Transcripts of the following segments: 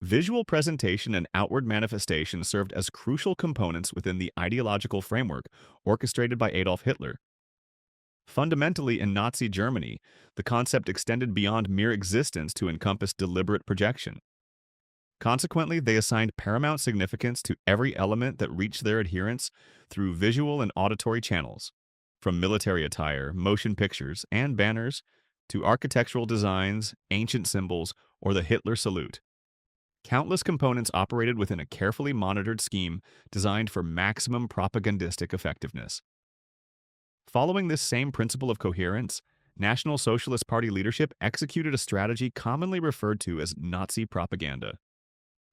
Visual presentation and outward manifestation served as crucial components within the ideological framework orchestrated by Adolf Hitler. Fundamentally, in Nazi Germany, the concept extended beyond mere existence to encompass deliberate projection. Consequently, they assigned paramount significance to every element that reached their adherents through visual and auditory channels, from military attire, motion pictures, and banners to architectural designs, ancient symbols, or the Hitler salute. Countless components operated within a carefully monitored scheme designed for maximum propagandistic effectiveness. Following this same principle of coherence, National Socialist Party leadership executed a strategy commonly referred to as Nazi propaganda.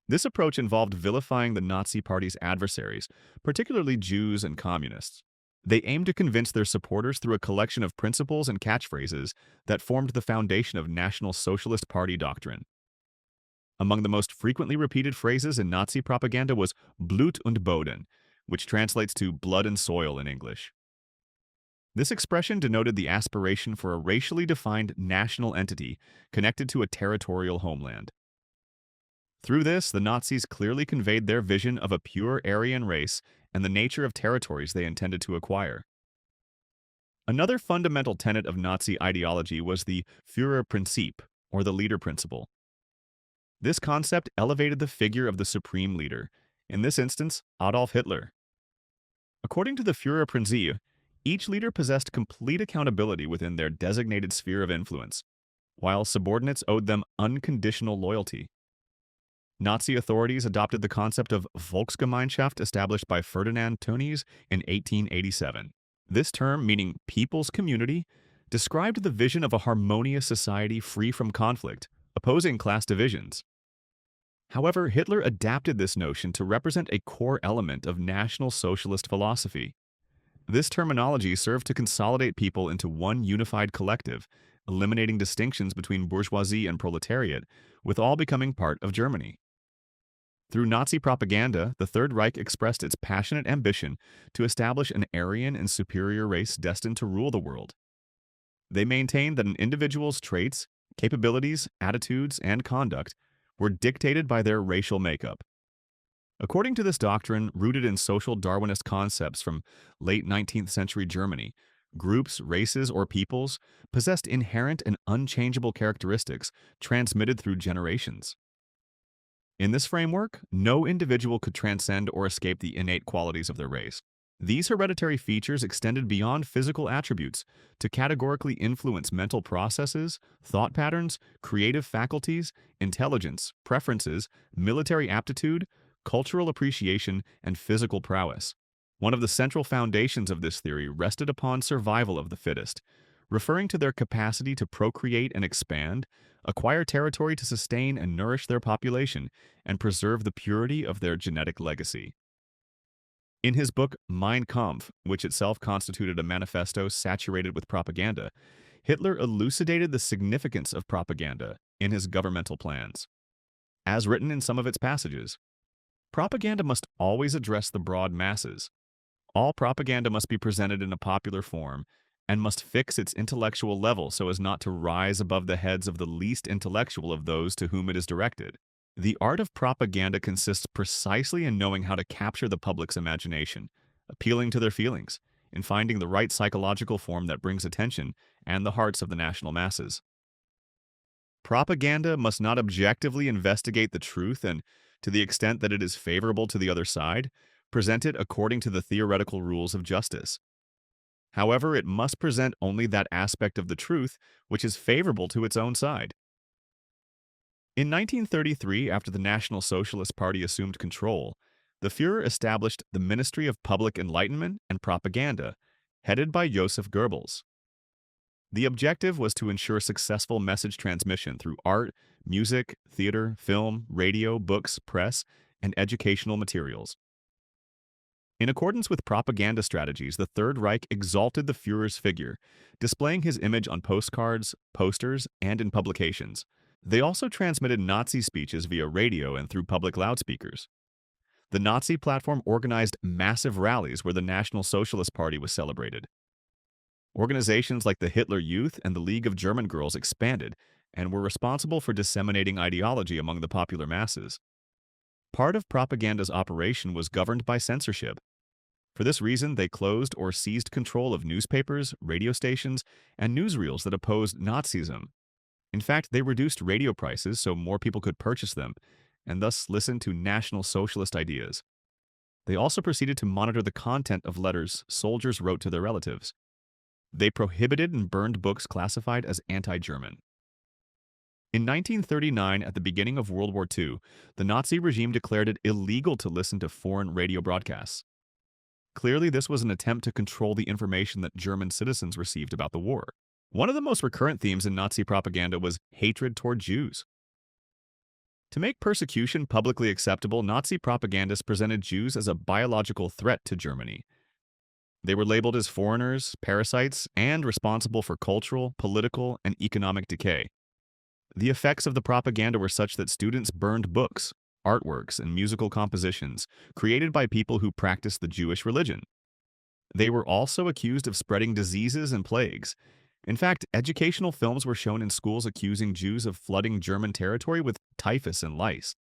This approach involved vilifying the Nazi Party's adversaries, particularly Jews and communists. They aimed to convince their supporters through a collection of principles and catchphrases that formed the foundation of National Socialist Party doctrine. Among the most frequently repeated phrases in Nazi propaganda was Blut und Boden, which translates to blood and soil in English. This expression denoted the aspiration for a racially defined national entity connected to a territorial homeland. Through this, the Nazis clearly conveyed their vision of a pure Aryan race and the nature of territories they intended to acquire. Another fundamental tenet of Nazi ideology was the Führerprinzip, or the leader principle. This concept elevated the figure of the supreme leader, in this instance, Adolf Hitler. According to the Führerprinzip, each leader possessed complete accountability within their designated sphere of influence, while subordinates owed them unconditional loyalty. Nazi authorities adopted the concept of Volksgemeinschaft established by Ferdinand Tönnies in 1887. This term, meaning people's community, described the vision of a harmonious society free from conflict, opposing class divisions. However, Hitler adapted this notion to represent a core element of National Socialist philosophy. This terminology served to consolidate people into one unified collective, eliminating distinctions between bourgeoisie and proletariat, with all becoming part of Germany. Through Nazi propaganda, the Third Reich expressed its passionate ambition to establish an Aryan and superior race destined to rule the world. They maintained that an individual's traits, capabilities, attitudes, and conduct were dictated by their racial makeup. According to this doctrine, rooted in social Darwinist concepts from late 19th century Germany, groups, races, or peoples possessed inherent and unchangeable characteristics transmitted through generations. In this framework, no individual could transcend or escape the innate qualities of their race. These hereditary features extended beyond physical attributes to categorically influence mental processes, thought patterns, creative faculties, intelligence, preferences, military aptitude, cultural appreciation, and physical prowess. One of the central foundations of this theory rested upon survival of the fittest, referring to their capacity to procreate and expand, acquire territory to sustain and nourish their population, and preserve the purity of their genetic legacy. In his book Mein Kampf, which itself constituted a manifesto saturated with propaganda, Hitler elucidated the significance of propaganda in his governmental plans. As written in some of its passages, propaganda must always address the broad masses. All propaganda must be presented in a popular form and must fix its intellectual level so as not to rise above the heads of the least intellectual of those to whom it is directed. The art of propaganda consists precisely in knowing how to capture the public's imagination, appealing to their feelings, in finding the right psychological form that brings attention and the hearts of the national masses. Propaganda must not objectively investigate the truth and, to the extent that it is favorable to the other side, present it according to the theoretical rules of justice. However, it must present only that aspect of the truth which is favorable to its own side. In 1933, after the National Socialist Party assumed control, the Führer established the Ministry of Public Enlightenment and Propaganda, headed by Joseph Goebbels. The objective was to ensure successful message transmission through art, music, theater, film, radio, books, press, and educational materials. In accordance with propaganda strategies, the Third Reich exalted the Führer's figure, displaying his image on postcards, posters, and in publications. They also transmitted Nazi speeches via radio and through public loudspeakers. The Nazi platform organized massive rallies where the National Socialist Party was celebrated. Organizations like the Hitler Youth and the League of German Girls expanded, and were responsible for disseminating ideology among the popular masses. Part of propaganda's operation was governed by censorship. For this reason, they closed or seized control of newspapers, radio stations, and newsreels that opposed Nazism. In fact, they reduced radio prices so more people could purchase them, and thus listen to National Socialist ideas. They also proceeded to monitor the content of letters soldiers wrote to their relatives. They prohibited and burned books classified as anti-German. In 1939, at the beginning of World War II, the Nazi regime declared it illegal to listen to foreign radio broadcasts. Clearly, this was an attempt to control the information that German citizens received about the war. One of the most recurrent themes in Nazi propaganda was hatred toward Jews. To make persecution publicly acceptable, Nazi propagandists presented Jews as a biological threat to Germany. They were labeled as foreigners, parasites, and responsible for cultural, political, and economic decay. The effects of the propaganda were such that students burned books, artworks, and musical compositions created by people who practiced the Jewish religion. They were also accused of spreading diseases and plagues. In fact, educational films were shown in schools accusing Jews of flooding German territory with typhus and lice.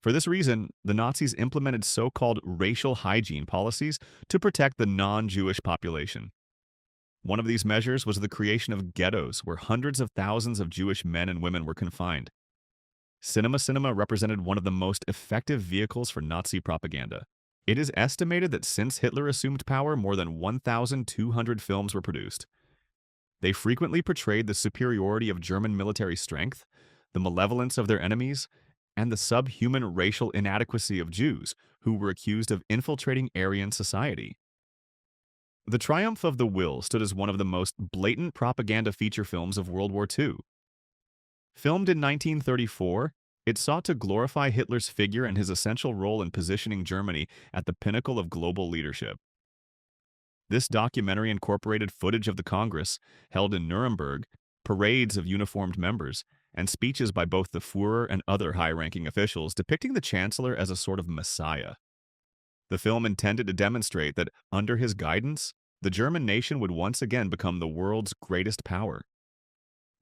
For this reason, the Nazis implemented so-called racial hygiene policies to protect the non-Jewish population. One of these measures was the creation of ghettos where hundreds of thousands of Jewish men and women were confined. Cinema represented one of the most effective vehicles for Nazi propaganda. It is estimated that since Hitler assumed power, more than 1,200 films were produced. They frequently portrayed the superiority of German military strength, the malevolence of their enemies, and the subhuman racial inadequacy of Jews, who were accused of infiltrating Aryan society. The Triumph of the Will stood as one of the most blatant propaganda feature films of World War II. Filmed in 1934, it sought to glorify Hitler's figure and his essential role in positioning Germany at the pinnacle of global leadership. This documentary incorporated footage of the Congress, held in Nuremberg, parades of uniformed members, and speeches by both the Führer and other high-ranking officials depicting the Chancellor as a sort of messiah. The film intended to demonstrate that, under his guidance, the German nation would once again become the world's greatest power.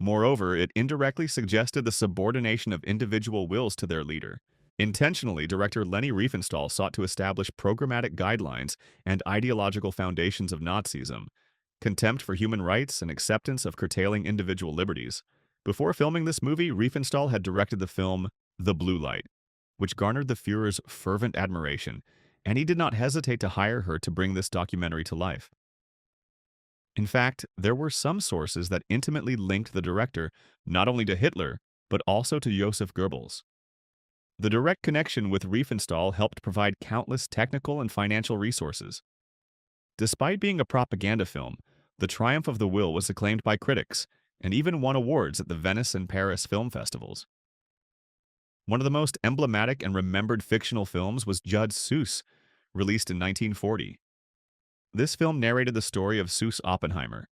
Moreover, it indirectly suggested the subordination of individual wills to their leader. Intentionally, director Leni Riefenstahl sought to establish programmatic guidelines and ideological foundations of Nazism, contempt for human rights and acceptance of curtailing individual liberties. Before filming this movie, Riefenstahl had directed the film The Blue Light, which garnered the Führer's fervent admiration, and he did not hesitate to hire her to bring this documentary to life. In fact, there were some sources that intimately linked the director not only to Hitler, but also to Joseph Goebbels. The direct connection with Riefenstahl helped provide countless technical and financial resources. Despite being a propaganda film, The Triumph of the Will was acclaimed by critics and even won awards at the Venice and Paris film festivals. One of the most emblematic and remembered fictional films was Judd Seuss, released in 1940. This film narrated the story of Seuss Oppenheimer,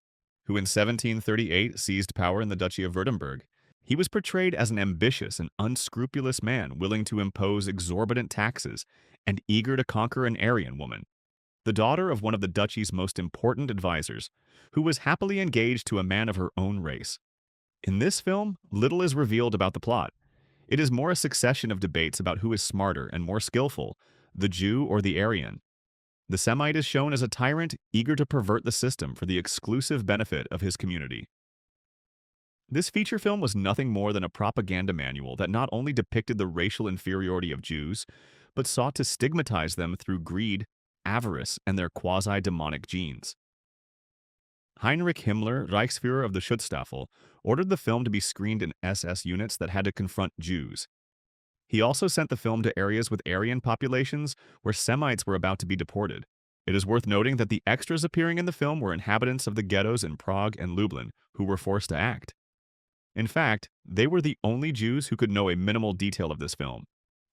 who in 1738 seized power in the Duchy of Württemberg. He was portrayed as an ambitious and unscrupulous man willing to impose exorbitant taxes and eager to conquer an Aryan woman, the daughter of one of the duchy's most important advisors, who was happily engaged to a man of her own race. In this film, little is revealed about the plot. It is more a succession of debates about who is smarter and more skillful, the Jew or the Aryan. The Semite is shown as a tyrant eager to pervert the system for the exclusive benefit of his community. This feature film was nothing more than a propaganda manual that not only depicted the racial inferiority of Jews, but sought to stigmatize them through greed, avarice, and their quasi-demonic genes. Heinrich Himmler, Reichsführer of the Schutzstaffel, ordered the film to be screened in SS units that had to confront Jews. He also sent the film to areas with Aryan populations where Semites were about to be deported. It is worth noting that the extras appearing in the film were inhabitants of the ghettos in Prague and Lublin who were forced to act. In fact, they were the only Jews who could know a minimal detail of this film,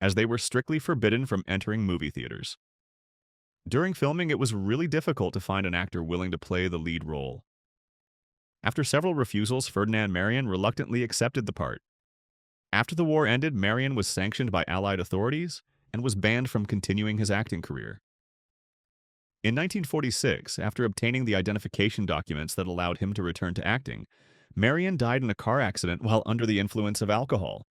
as they were strictly forbidden from entering movie theaters. During filming, it was really difficult to find an actor willing to play the lead role. After several refusals, Ferdinand Marion reluctantly accepted the part. After the war ended, Marion was sanctioned by Allied authorities and was banned from continuing his acting career. In 1946, after obtaining the identification documents that allowed him to return to acting, Marion died in a car accident while under the influence of alcohol.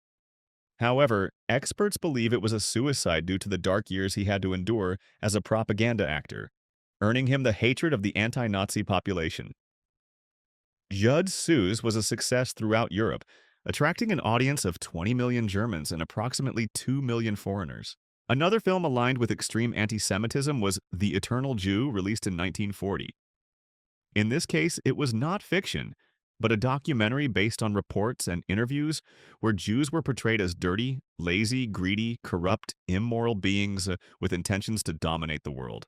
However, experts believe it was a suicide due to the dark years he had to endure as a propaganda actor, earning him the hatred of the anti-Nazi population. Judd Seuss was a success throughout Europe, attracting an audience of 20 million Germans and approximately 2 million foreigners. Another film aligned with extreme anti-Semitism was The Eternal Jew, released in 1940. In this case, it was not fiction, but a documentary based on reports and interviews where Jews were portrayed as dirty, lazy, greedy, corrupt, immoral beings with intentions to dominate the world.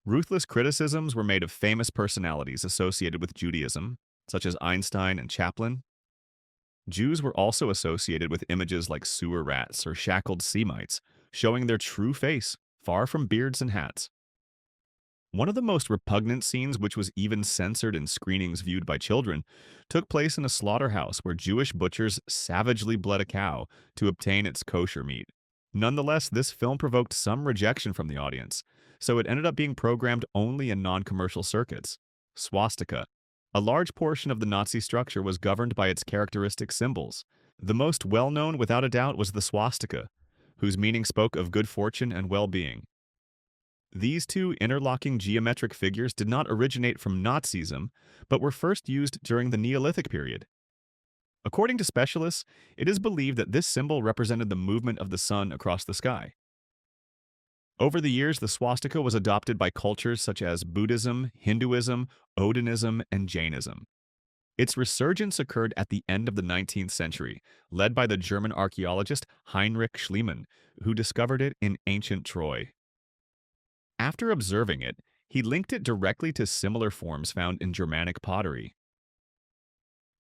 Ruthless criticisms were made of famous personalities associated with Judaism, such as Einstein and Chaplin. Jews were also associated with images like sewer rats or shackled Semites, showing their true face, far from beards and hats. One of the most repugnant scenes, which was even censored in screenings viewed by children, took place in a slaughterhouse where Jewish butchers savagely bled a cow to obtain its kosher meat. Nonetheless, this film provoked some rejection from the audience, so it ended up being programmed only in non-commercial circuits. Swastika. A large portion of the Nazi structure was governed by its characteristic symbols. The most well-known, without a doubt, was the swastika, whose meaning spoke of good fortune and well-being. These two interlocking geometric figures did not originate from Nazism, but were first used during the Neolithic period. According to specialists, it is believed that this symbol represented the movement of the sun across the sky. Over the years, the swastika was adopted by cultures such as Buddhism, Hinduism, Odinism, and Jainism. Its resurgence occurred at the end of the 19th century, led by the German archaeologist Heinrich Schliemann, who discovered it in ancient Troy. After observing it, he linked it directly to similar forms found in Germanic pottery.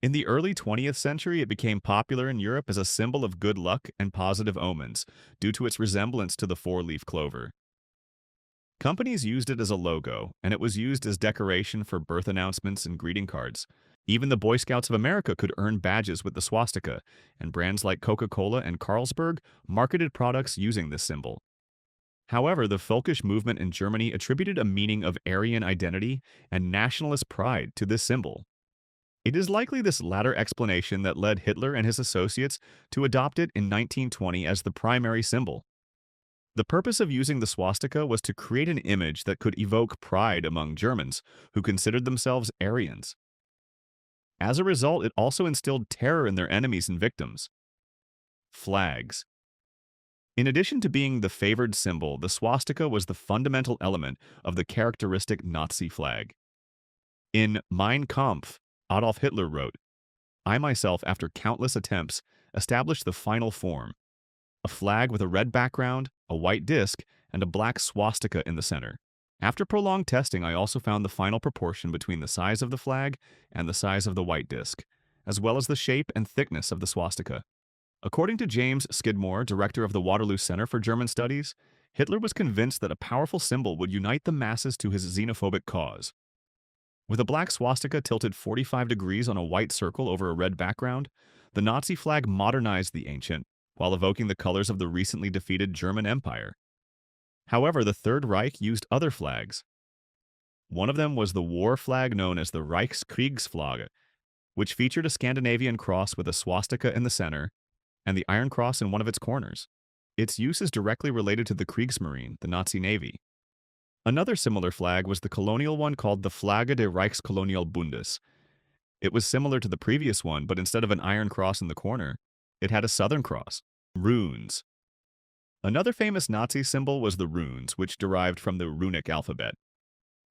In the early 20th century, it became popular in Europe as a symbol of good luck and positive omens due to its resemblance to the four-leaf clover. Companies used it as a logo, and it was used as decoration for birth announcements and greeting cards. Even the Boy Scouts of America could earn badges with the swastika, and brands like Coca-Cola and Carlsberg marketed products using this symbol. However, the Völkisch movement in Germany attributed a meaning of Aryan identity and nationalist pride to this symbol. It is likely this latter explanation that led Hitler and his associates to adopt it in 1920 as the primary symbol. The purpose of using the swastika was to create an image that could evoke pride among Germans who considered themselves Aryans. As a result, it also instilled terror in their enemies and victims. Flags. In addition to being the favored symbol, the swastika was the fundamental element of the characteristic Nazi flag. In Mein Kampf, Adolf Hitler wrote, "I myself, after countless attempts, established the final form, a flag with a red background, a white disc, and a black swastika in the center. After prolonged testing, I also found the final proportion between the size of the flag and the size of the white disc, as well as the shape and thickness of the swastika." According to James Skidmore, director of the Waterloo Center for German Studies, Hitler was convinced that a powerful symbol would unite the masses to his xenophobic cause. With a black swastika tilted 45 degrees on a white circle over a red background, the Nazi flag modernized the ancient, while evoking the colors of the recently defeated German Empire. However, the Third Reich used other flags. One of them was the war flag known as the Reichskriegsflagge, which featured a Scandinavian cross with a swastika in the center and the Iron Cross in one of its corners. Its use is directly related to the Kriegsmarine, the Nazi Navy. Another similar flag was the colonial one called the Flagge des Reichskolonialbundes. It was similar to the previous one, but instead of an iron cross in the corner, it had a southern cross. Runes. Another famous Nazi symbol was the runes, which derived from the runic alphabet.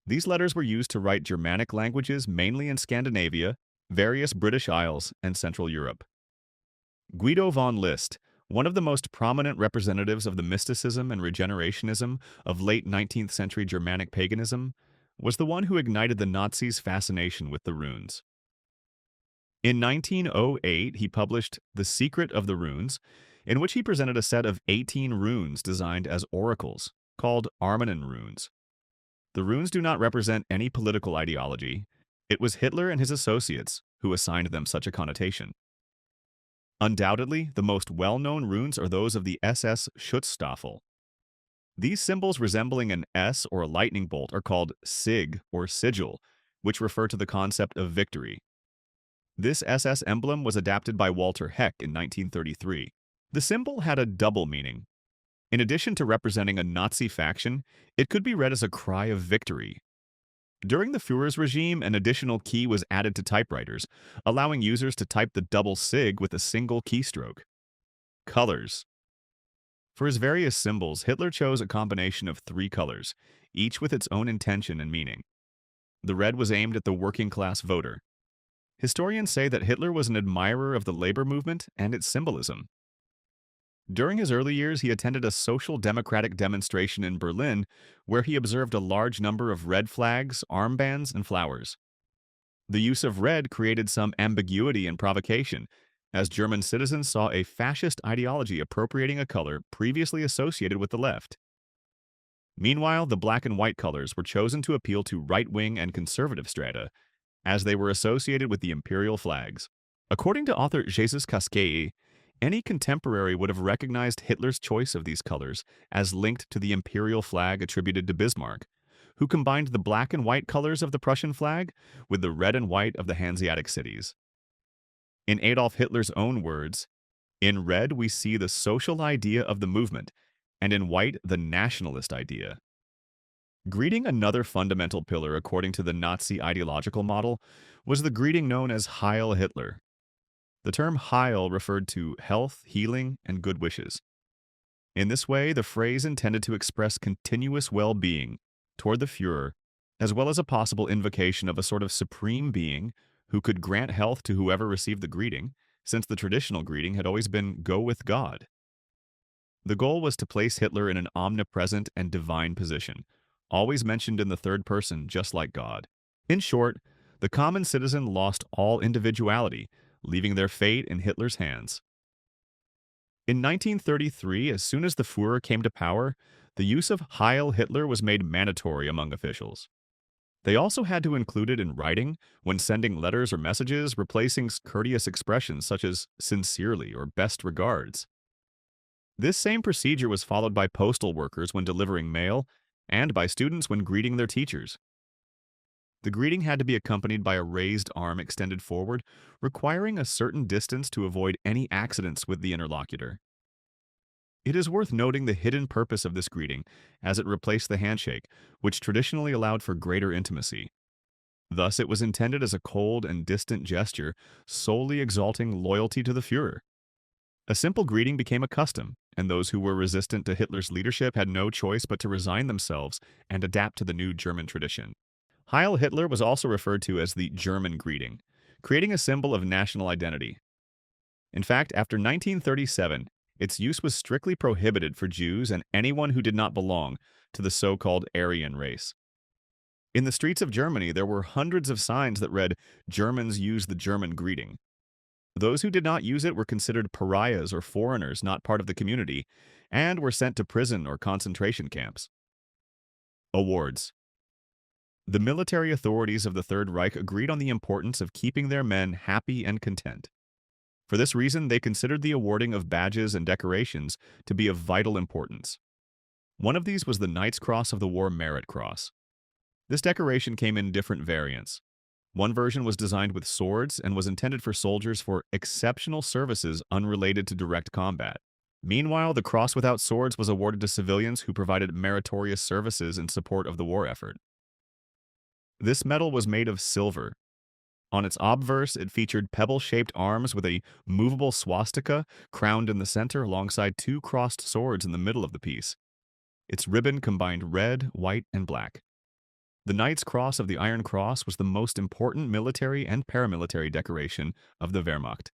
These letters were used to write Germanic languages mainly in Scandinavia, various British Isles, and Central Europe. Guido von List, one of the most prominent representatives of the mysticism and regenerationism of late 19th century Germanic paganism, was the one who ignited the Nazis' fascination with the runes. In 1908, he published The Secret of the Runes, in which he presented a set of 18 runes designed as oracles, called Armanen runes. The runes do not represent any political ideology. It was Hitler and his associates who assigned them such a connotation. Undoubtedly, the most well-known runes are those of the SS Schutzstaffel. These symbols resembling an S or a lightning bolt are called sig or sigil, which refer to the concept of victory. This SS emblem was adapted by Walter Heck in 1933. The symbol had a double meaning. In addition to representing a Nazi faction, it could be read as a cry of victory. During the Führer's regime, an additional key was added to typewriters, allowing users to type the double sig with a single keystroke. Colors. For his various symbols, Hitler chose a combination of three colors, each with its own intention and meaning. The red was aimed at the working-class voter. Historians say that Hitler was an admirer of the labor movement and its symbolism. During his early years, he attended a social democratic demonstration in Berlin where he observed a large number of red flags, armbands, and flowers. The use of red created some ambiguity and provocation, as German citizens saw a fascist ideology appropriating a color previously associated with the left. Meanwhile, the black and white colors were chosen to appeal to right-wing and conservative strata, as they were associated with the imperial flags. According to author Jesus Casquet, any contemporary would have recognized Hitler's choice of these colors as linked to the imperial flag attributed to Bismarck, who combined the black and white colors of the Prussian flag with the red and white of the Hanseatic cities. In Adolf Hitler's own words, "In red we see the social idea of the movement, and in white the nationalist idea." Greeting, another fundamental pillar according to the Nazi ideological model, was the greeting known as Heil Hitler. The term Heil referred to health, healing, and good wishes. In this way, the phrase intended to express continuous well-being toward the Führer, as well as a possible invocation of a sort of supreme being who could grant health to whoever received the greeting, since the traditional greeting had always been "go with God." The goal was to place Hitler in an omnipresent and divine position, always mentioned in the third person, just like God. In short, the common citizen lost all individuality, leaving their fate in Hitler's hands. In 1933, as soon as the Führer came to power, the use of Heil Hitler was made mandatory among officials. They also had to include it in writing when sending letters or messages, replacing courteous expressions such as sincerely or best regards. This same procedure was followed by postal workers when delivering mail and by students when greeting their teachers. The greeting had to be accompanied by a raised arm extended forward, requiring a certain distance to avoid any accidents with the interlocutor. It is worth noting the hidden purpose of this greeting, as it replaced the handshake, which traditionally allowed for greater intimacy. Thus, it was intended as a cold and distant gesture, solely exalting loyalty to the Führer. A simple greeting became a custom, and those who were resistant to Hitler's leadership had no choice but to resign themselves and adapt to the new German tradition. Heil Hitler was also referred to as the German greeting, creating a symbol of national identity. In fact, after 1937, its use was strictly prohibited for Jews and anyone who did not belong to the so-called Aryan race. In the streets of Germany, there were hundreds of signs that read, "Germans use the German greeting." Those who did not use it were considered pariahs or foreigners not part of the community, and were sent to prison or concentration camps. Awards. The military authorities of the Third Reich agreed on the importance of keeping their men happy and content. For this reason, they considered the awarding of badges and decorations to be of vital importance. One of these was the Knight's Cross of the War Merit Cross. This decoration came in different variants. One version was designed with swords and was intended for soldiers for exceptional services unrelated to direct combat. Meanwhile, the cross without swords was awarded to civilians who provided meritorious services in support of the war effort. This medal was made of silver. On its obverse, it featured pebble-shaped arms with a movable swastika crowned in the center alongside two crossed swords in the middle of the piece. Its ribbon combined red, white, and black. The Knight's Cross of the Iron Cross was the most important military and paramilitary decoration of the Wehrmacht.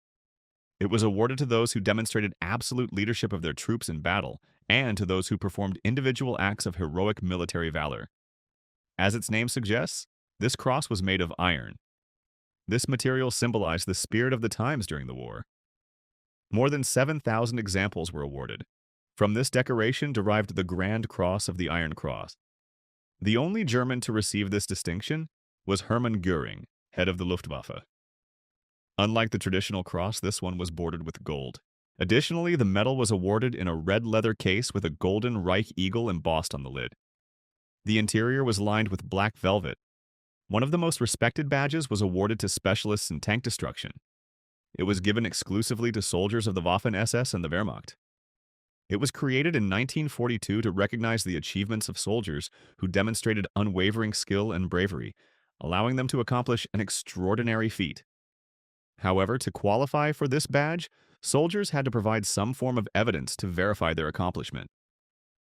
It was awarded to those who demonstrated absolute leadership of their troops in battle, and to those who performed individual acts of heroic military valor. As its name suggests, this cross was made of iron. This material symbolized the spirit of the times during the war. More than 7,000 examples were awarded. From this decoration derived the Grand Cross of the Iron Cross. The only German to receive this distinction was Hermann Göring, head of the Luftwaffe. Unlike the traditional cross, this one was bordered with gold. Additionally, the medal was awarded in a red leather case with a golden Reich eagle embossed on the lid. The interior was lined with black velvet. One of the most respected badges was awarded to specialists in tank destruction. It was given exclusively to soldiers of the Waffen-SS and the Wehrmacht. It was created in 1942 to recognize the achievements of soldiers who demonstrated unwavering skill and bravery, allowing them to accomplish an extraordinary feat. However, to qualify for this badge, soldiers had to provide some form of evidence to verify their accomplishment.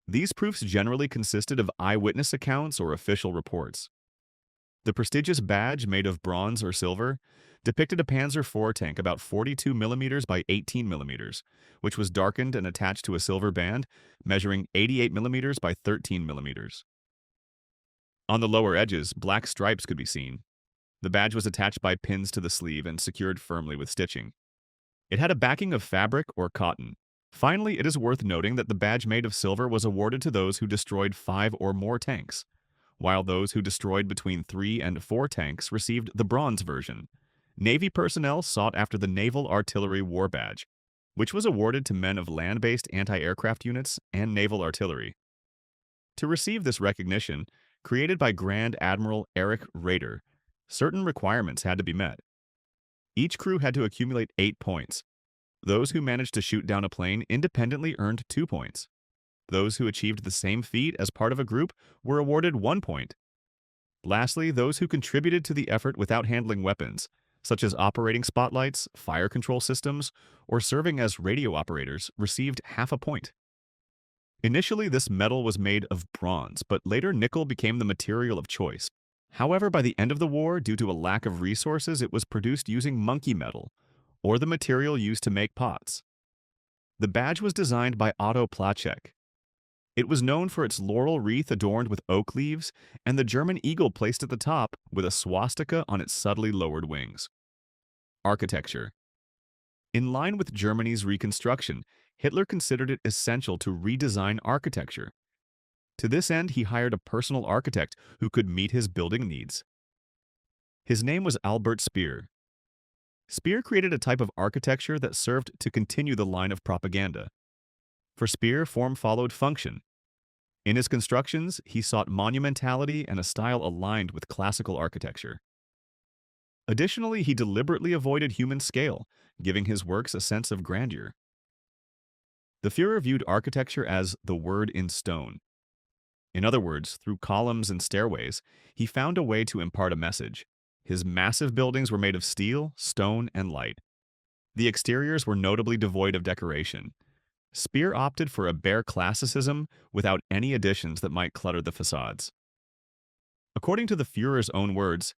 These proofs generally consisted of eyewitness accounts or official reports. The prestigious badge, made of bronze or silver, depicted a Panzer IV tank about 42 mm by 18 mm, which was darkened and attached to a silver band measuring 88 mm by 13 mm. On the lower edges, black stripes could be seen. The badge was attached by pins to the sleeve and secured firmly with stitching. It had a backing of fabric or cotton. Finally, it is worth noting that the badge made of silver was awarded to those who destroyed 5 or more tanks, while those who destroyed between 3 and 4 tanks received the bronze version. Navy personnel sought after the Naval Artillery War Badge, which was awarded to men of land-based anti-aircraft units and naval artillery. To receive this recognition, created by Grand Admiral Erich Raeder, certain requirements had to be met. Each crew had to accumulate 8 points. Those who managed to shoot down a plane independently earned 2 points. Those who achieved the same feat as part of a group were awarded 1 point. Lastly, those who contributed to the effort without handling weapons, such as operating spotlights, fire control systems, or serving as radio operators, received half a point. Initially, this medal was made of bronze, but later nickel became the material of choice. However, by the end of the war, due to a lack of resources, it was produced using monkey metal, or the material used to make pots. The badge was designed by Otto Placek. It was known for its laurel wreath adorned with oak leaves and the German eagle placed at the top with a swastika on its subtly lowered wings. Architecture. In line with Germany's reconstruction, Hitler considered it essential to redesign architecture. To this end, he hired a personal architect who could meet his building needs. His name was Albert Speer. Speer created a type of architecture that served to continue the line of propaganda. For Speer, form followed function. In his constructions, he sought monumentality and a style aligned with classical architecture. Additionally, he deliberately avoided human scale, giving his works a sense of grandeur. The Führer viewed architecture as the word in stone. In other words, through columns and stairways, he found a way to impart a message. His massive buildings were made of steel, stone, and light. The exteriors were notably devoid of decoration. Speer opted for a bare classicism without any additions that might clutter the facades. According to the Führer's own words,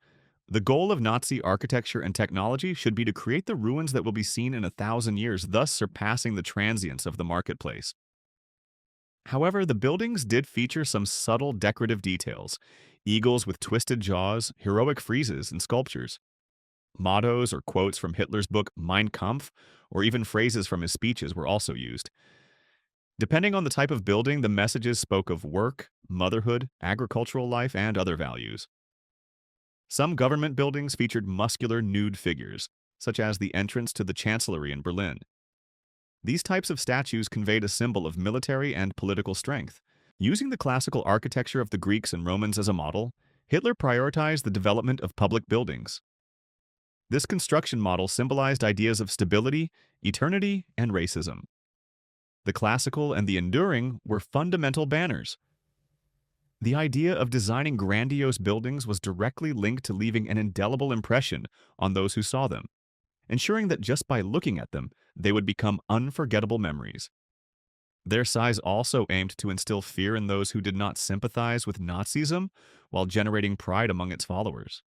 the goal of Nazi architecture and technology should be to create the ruins that will be seen in 1,000 years, thus surpassing the transience of the marketplace. However, the buildings did feature some subtle decorative details: eagles with twisted jaws, heroic friezes, and sculptures. Mottos or quotes from Hitler's book Mein Kampf, or even phrases from his speeches were also used. Depending on the type of building, the messages spoke of work, motherhood, agricultural life, and other values. Some government buildings featured muscular nude figures, such as the entrance to the Chancellery in Berlin. These types of statues conveyed a symbol of military and political strength. Using the classical architecture of the Greeks and Romans as a model, Hitler prioritized the development of public buildings. This construction model symbolized ideas of stability, eternity, and racism. The classical and the enduring were fundamental banners. The idea of designing grandiose buildings was directly linked to leaving an indelible impression on those who saw them, ensuring that just by looking at them, they would become unforgettable memories. Their size also aimed to instill fear in those who did not sympathize with Nazism while generating pride among its followers.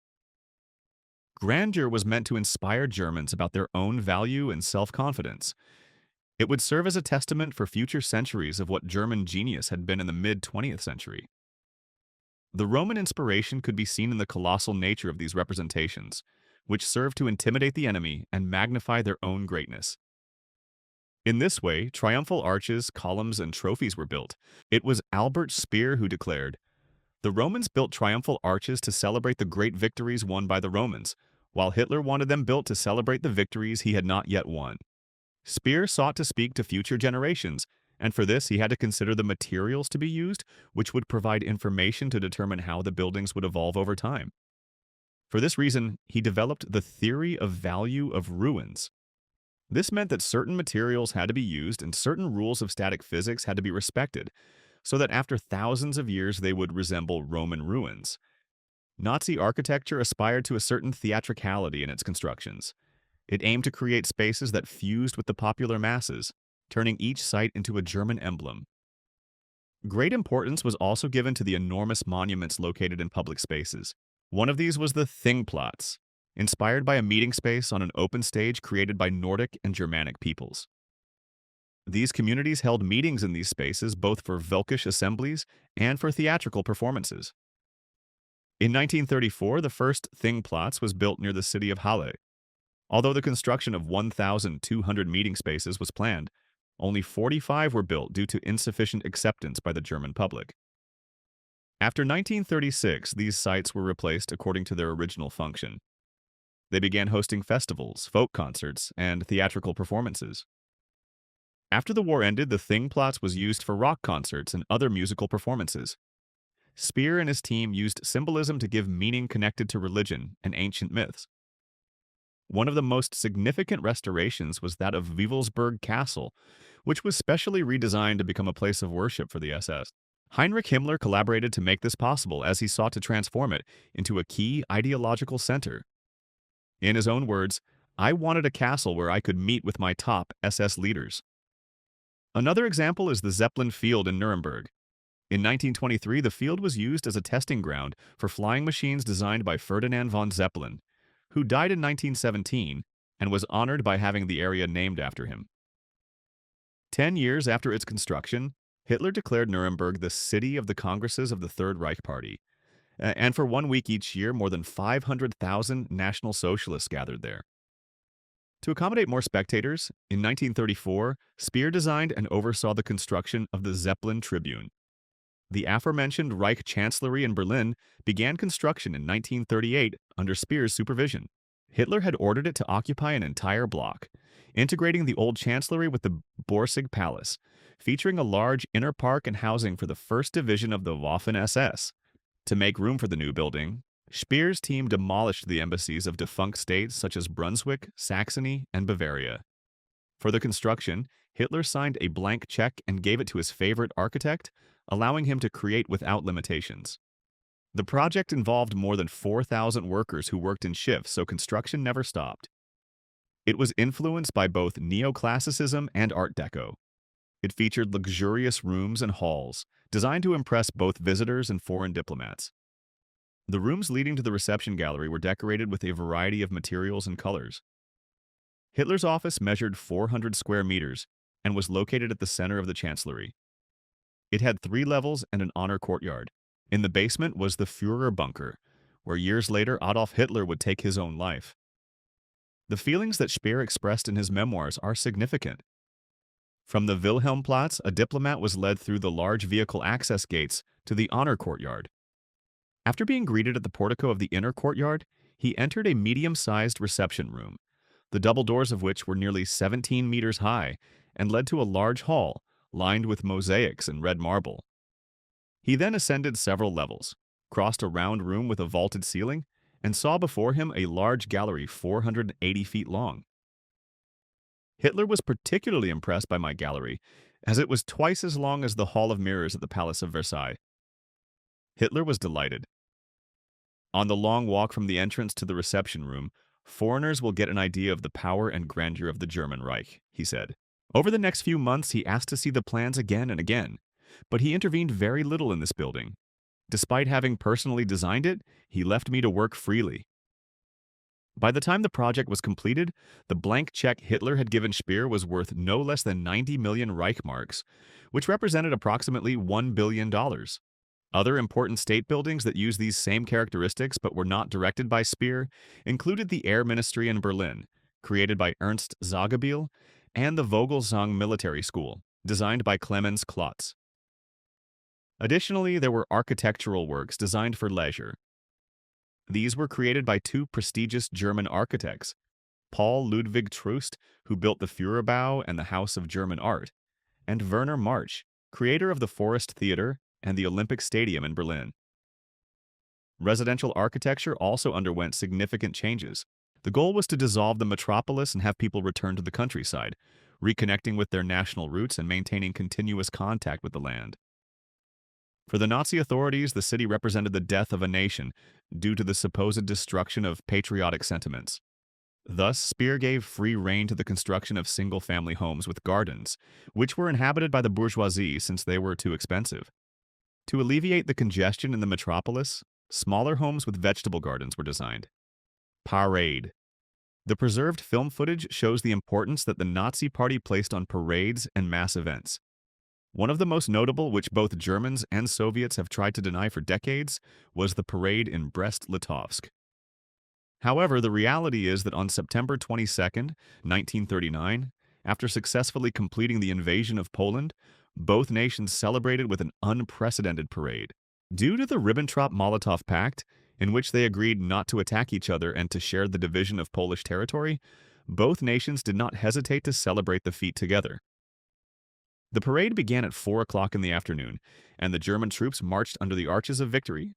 Grandeur was meant to inspire Germans about their own value and self-confidence. It would serve as a testament for future centuries of what German genius had been in the mid-20th century. The Roman inspiration could be seen in the colossal nature of these representations, which served to intimidate the enemy and magnify their own greatness. In this way, triumphal arches, columns, and trophies were built. It was Albert Speer who declared, "The Romans built triumphal arches to celebrate the great victories won by the Romans, while Hitler wanted them built to celebrate the victories he had not yet won." Speer sought to speak to future generations, and for this he had to consider the materials to be used, which would provide information to determine how the buildings would evolve over time. For this reason, he developed the theory of value of ruins. This meant that certain materials had to be used and certain rules of static physics had to be respected, so that after thousands of years they would resemble Roman ruins. Nazi architecture aspired to a certain theatricality in its constructions. It aimed to create spaces that fused with the popular masses, turning each site into a German emblem. Great importance was also given to the enormous monuments located in public spaces. One of these was the Thingplatz, inspired by a meeting space on an open stage created by Nordic and Germanic peoples. These communities held meetings in these spaces both for Völkisch assemblies and for theatrical performances. In 1934, the first Thingplatz was built near the city of Halle. Although the construction of 1,200 meeting spaces was planned, only 45 were built due to insufficient acceptance by the German public. After 1936, these sites were replaced according to their original function. They began hosting festivals, folk concerts, and theatrical performances. After the war ended, the Thingplatz was used for rock concerts and other musical performances. Speer and his team used symbolism to give meaning connected to religion and ancient myths. One of the most significant restorations was that of Wewelsburg Castle, which was specially redesigned to become a place of worship for the SS. Heinrich Himmler collaborated to make this possible as he sought to transform it into a key ideological center. In his own words, "I wanted a castle where I could meet with my top SS leaders." Another example is the Zeppelin Field in Nuremberg. In 1923, the field was used as a testing ground for flying machines designed by Ferdinand von Zeppelin, who died in 1917 and was honored by having the area named after him. 10 years after its construction, Hitler declared Nuremberg the city of the Congresses of the Third Reich Party, and for 1 week each year, more than 500,000 National Socialists gathered there. To accommodate more spectators, in 1934, Speer designed and oversaw the construction of the Zeppelin Tribune. The aforementioned Reich Chancellery in Berlin began construction in 1938 under Speer's supervision. Hitler had ordered it to occupy an entire block, integrating the old Chancellery with the Borsig Palace, featuring a large inner park and housing for the 1st Division of the Waffen-SS. To make room for the new building, Speer's team demolished the embassies of defunct states such as Brunswick, Saxony, and Bavaria. For the construction, Hitler signed a blank check and gave it to his favorite architect, allowing him to create without limitations. The project involved more than 4,000 workers who worked in shifts, so construction never stopped. It was influenced by both neoclassicism and Art Deco. It featured luxurious rooms and halls, designed to impress both visitors and foreign diplomats. The rooms leading to the reception gallery were decorated with a variety of materials and colors. Hitler's office measured 400 square meters and was located at the center of the Chancellery. It had 3 levels and an honor courtyard. In the basement was the Führer bunker, where years later Adolf Hitler would take his own life. The feelings that Speer expressed in his memoirs are significant. From the Wilhelmplatz, a diplomat was led through the large vehicle access gates to the honor courtyard. After being greeted at the portico of the inner courtyard, he entered a medium-sized reception room, the double doors of which were nearly 17 meters high and led to a large hall lined with mosaics and red marble. He then ascended several levels, crossed a round room with a vaulted ceiling, and saw before him a large gallery 480 feet long. Hitler was particularly impressed by my gallery, as it was twice as long as the Hall of Mirrors at the Palace of Versailles. Hitler was delighted. On the long walk from the entrance to the reception room, foreigners will get an idea of the power and grandeur of the German Reich, he said. Over the next few months, he asked to see the plans again and again, but he intervened very little in this building. Despite having personally designed it, he left me to work freely. By the time the project was completed, the blank check Hitler had given Speer was worth no less than 90 million Reichmarks, which represented approximately $1 billion. Other important state buildings that used these same characteristics but were not directed by Speer included the Air Ministry in Berlin, created by Ernst Zagebiel, and the Vogelsang Military School, designed by Clemens Klotz. Additionally, there were architectural works designed for leisure. These were created by 2 prestigious German architects, Paul Ludwig Troost, who built the Führerbau and the House of German Art, and Werner March, creator of the Forest Theater and the Olympic Stadium in Berlin. Residential architecture also underwent significant changes. The goal was to dissolve the metropolis and have people return to the countryside, reconnecting with their national roots and maintaining continuous contact with the land. For the Nazi authorities, the city represented the death of a nation due to the supposed destruction of patriotic sentiments. Thus, Speer gave free rein to the construction of single-family homes with gardens, which were inhabited by the bourgeoisie since they were too expensive. To alleviate the congestion in the metropolis, smaller homes with vegetable gardens were designed. Parade. The preserved film footage shows the importance that the Nazi Party placed on parades and mass events. One of the most notable, which both Germans and Soviets have tried to deny for decades, was the parade in Brest-Litovsk. However, the reality is that on September 22, 1939, after successfully completing the invasion of Poland, both nations celebrated with an unprecedented parade. Due to the Ribbentrop-Molotov Pact, in which they agreed not to attack each other and to share the division of Polish territory, both nations did not hesitate to celebrate the feat together. The parade began at 4 o'clock in the afternoon, and the German troops marched under the Arches of Victory.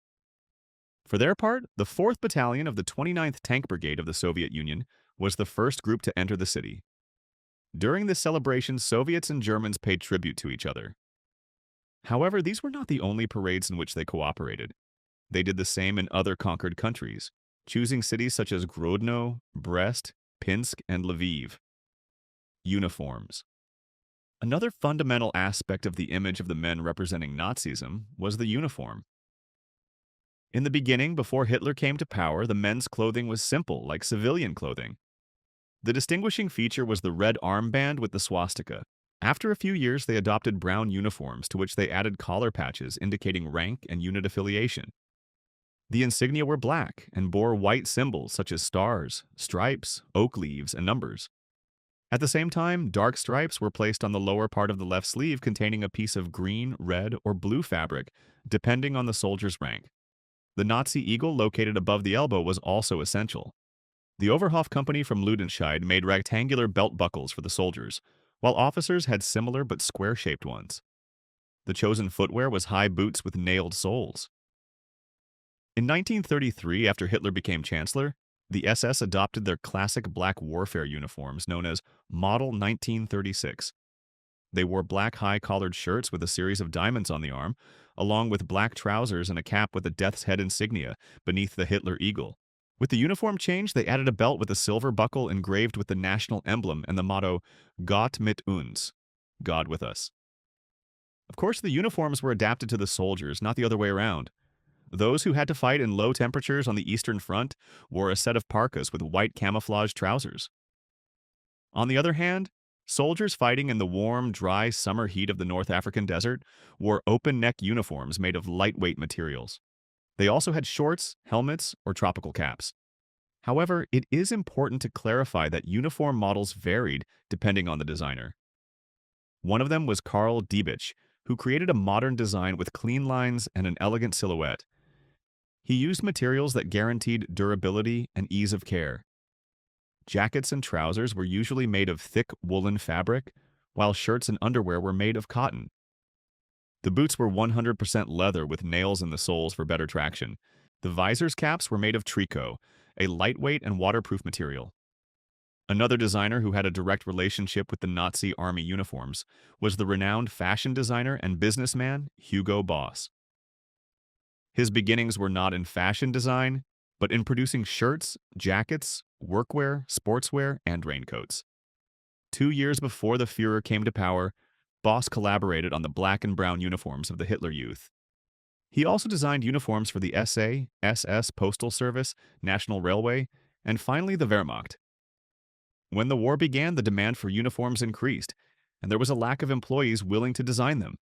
For their part, the 4th Battalion of the 29th Tank Brigade of the Soviet Union was the first group to enter the city. During this celebration, Soviets and Germans paid tribute to each other. However, these were not the only parades in which they cooperated. They did the same in other conquered countries, choosing cities such as Grodno, Brest, Pinsk, and Lviv. Uniforms. Another fundamental aspect of the image of the men representing Nazism was the uniform. In the beginning, before Hitler came to power, the men's clothing was simple, like civilian clothing. The distinguishing feature was the red armband with the swastika. After a few years, they adopted brown uniforms, to which they added collar patches indicating rank and unit affiliation. The insignia were black and bore white symbols such as stars, stripes, oak leaves, and numbers. At the same time, dark stripes were placed on the lower part of the left sleeve containing a piece of green, red, or blue fabric, depending on the soldier's rank. The Nazi eagle located above the elbow was also essential. The Overhoff Company from Ludenscheid made rectangular belt buckles for the soldiers, while officers had similar but square-shaped ones. The chosen footwear was high boots with nailed soles. In 1933, after Hitler became chancellor, the SS adopted their classic black warfare uniforms known as Model 1936. They wore black high-collared shirts with a series of diamonds on the arm, along with black trousers and a cap with a death's head insignia beneath the Hitler eagle. With the uniform change, they added a belt with a silver buckle engraved with the national emblem and the motto, Gott mit uns, God with us. Of course, the uniforms were adapted to the soldiers, not the other way around. Those who had to fight in low temperatures on the Eastern Front wore a set of parkas with white camouflage trousers. On the other hand, soldiers fighting in the warm, dry summer heat of the North African desert wore open-neck uniforms made of lightweight materials. They also had shorts, helmets, or tropical caps. However, it is important to clarify that uniform models varied depending on the designer. One of them was Karl Diebitsch, who created a modern design with clean lines and an elegant silhouette. He used materials that guaranteed durability and ease of care. Jackets and trousers were usually made of thick woolen fabric, while shirts and underwear were made of cotton. The boots were 100% leather with nails in the soles for better traction. The visors caps were made of tricot, a lightweight and waterproof material. Another designer who had a direct relationship with the Nazi army uniforms was the renowned fashion designer and businessman Hugo Boss. His beginnings were not in fashion design, but in producing shirts, jackets, workwear, sportswear, and raincoats. 2 years before the Führer came to power, Boss collaborated on the black and brown uniforms of the Hitler Youth. He also designed uniforms for the SA, SS Postal Service, National Railway, and finally the Wehrmacht. When the war began, the demand for uniforms increased, and there was a lack of employees willing to design them.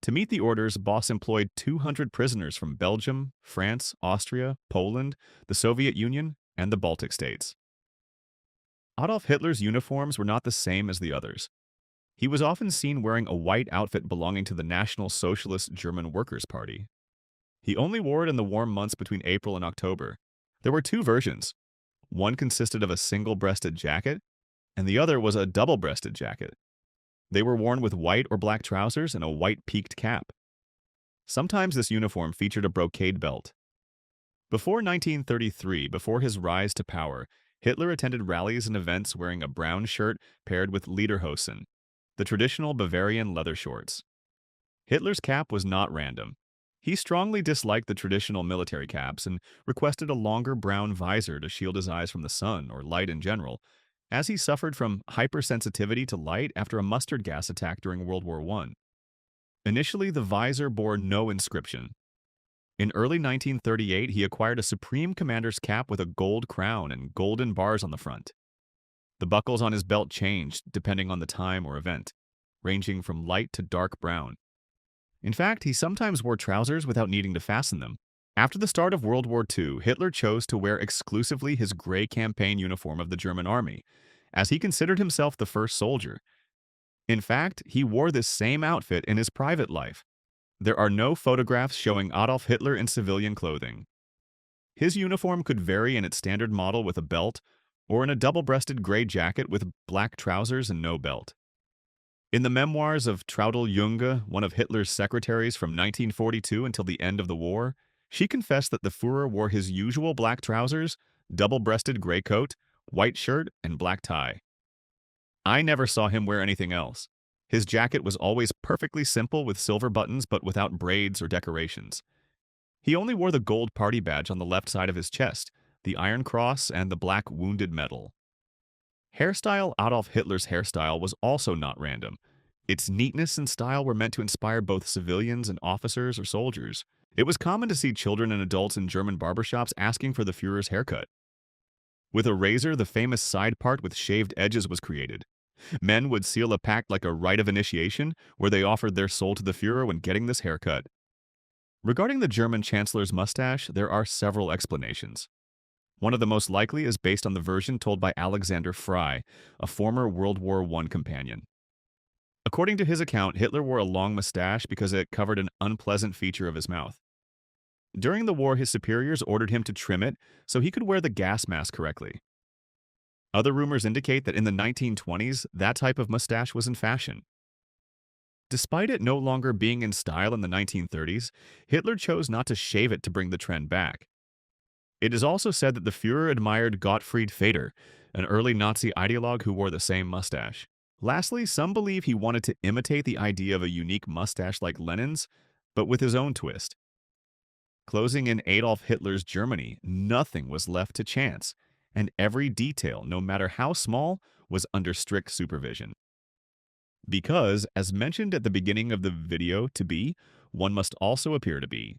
To meet the orders, Boss employed 200 prisoners from Belgium, France, Austria, Poland, the Soviet Union, and the Baltic states. Adolf Hitler's uniforms were not the same as the others. He was often seen wearing a white outfit belonging to the National Socialist German Workers' Party. He only wore it in the warm months between April and October. There were 2 versions. One consisted of a single-breasted jacket, and the other was a double-breasted jacket. They were worn with white or black trousers and a white peaked cap. Sometimes this uniform featured a brocade belt. Before 1933, before his rise to power, Hitler attended rallies and events wearing a brown shirt paired with lederhosen, the traditional Bavarian leather shorts. Hitler's cap was not random. He strongly disliked the traditional military caps and requested a longer brown visor to shield his eyes from the sun or light in general, as he suffered from hypersensitivity to light after a mustard gas attack during World War I. Initially, the visor bore no inscription. In early 1938, he acquired a Supreme Commander's cap with a gold crown and golden bars on the front. The buckles on his belt changed depending on the time or event, ranging from light to dark brown. In fact, he sometimes wore trousers without needing to fasten them. After the start of World War II, Hitler chose to wear exclusively his gray campaign uniform of the German army, as he considered himself the first soldier. In fact, he wore this same outfit in his private life. There are no photographs showing Adolf Hitler in civilian clothing. His uniform could vary in its standard model with a belt, or in a double-breasted gray jacket with black trousers and no belt. In the memoirs of Traudl Junge, one of Hitler's secretaries from 1942 until the end of the war, she confessed that the Führer wore his usual black trousers, double-breasted gray coat, white shirt, and black tie. I never saw him wear anything else. His jacket was always perfectly simple with silver buttons but without braids or decorations. He only wore the gold party badge on the left side of his chest, the Iron Cross, and the black wounded medal. Hairstyle Adolf Hitler's hairstyle was also not random. Its neatness and style were meant to inspire both civilians and officers or soldiers. It was common to see children and adults in German barbershops asking for the Führer's haircut. With a razor, the famous side part with shaved edges was created. Men would seal a pact like a rite of initiation, where they offered their soul to the Führer when getting this haircut. Regarding the German Chancellor's mustache, there are several explanations. One of the most likely is based on the version told by Alexander Frey, a former World War I companion. According to his account, Hitler wore a long mustache because it covered an unpleasant feature of his mouth. During the war, his superiors ordered him to trim it so he could wear the gas mask correctly. Other rumors indicate that in the 1920s, that type of mustache was in fashion. Despite it no longer being in style in the 1930s, Hitler chose not to shave it to bring the trend back. It is also said that the Führer admired Gottfried Feder, an early Nazi ideologue who wore the same mustache. Lastly, some believe he wanted to imitate the idea of a unique mustache like Lenin's, but with his own twist. Closing in Adolf Hitler's Germany, nothing was left to chance, and every detail, no matter how small, was under strict supervision. Because, as mentioned at the beginning of the video, to be, one must also appear to be.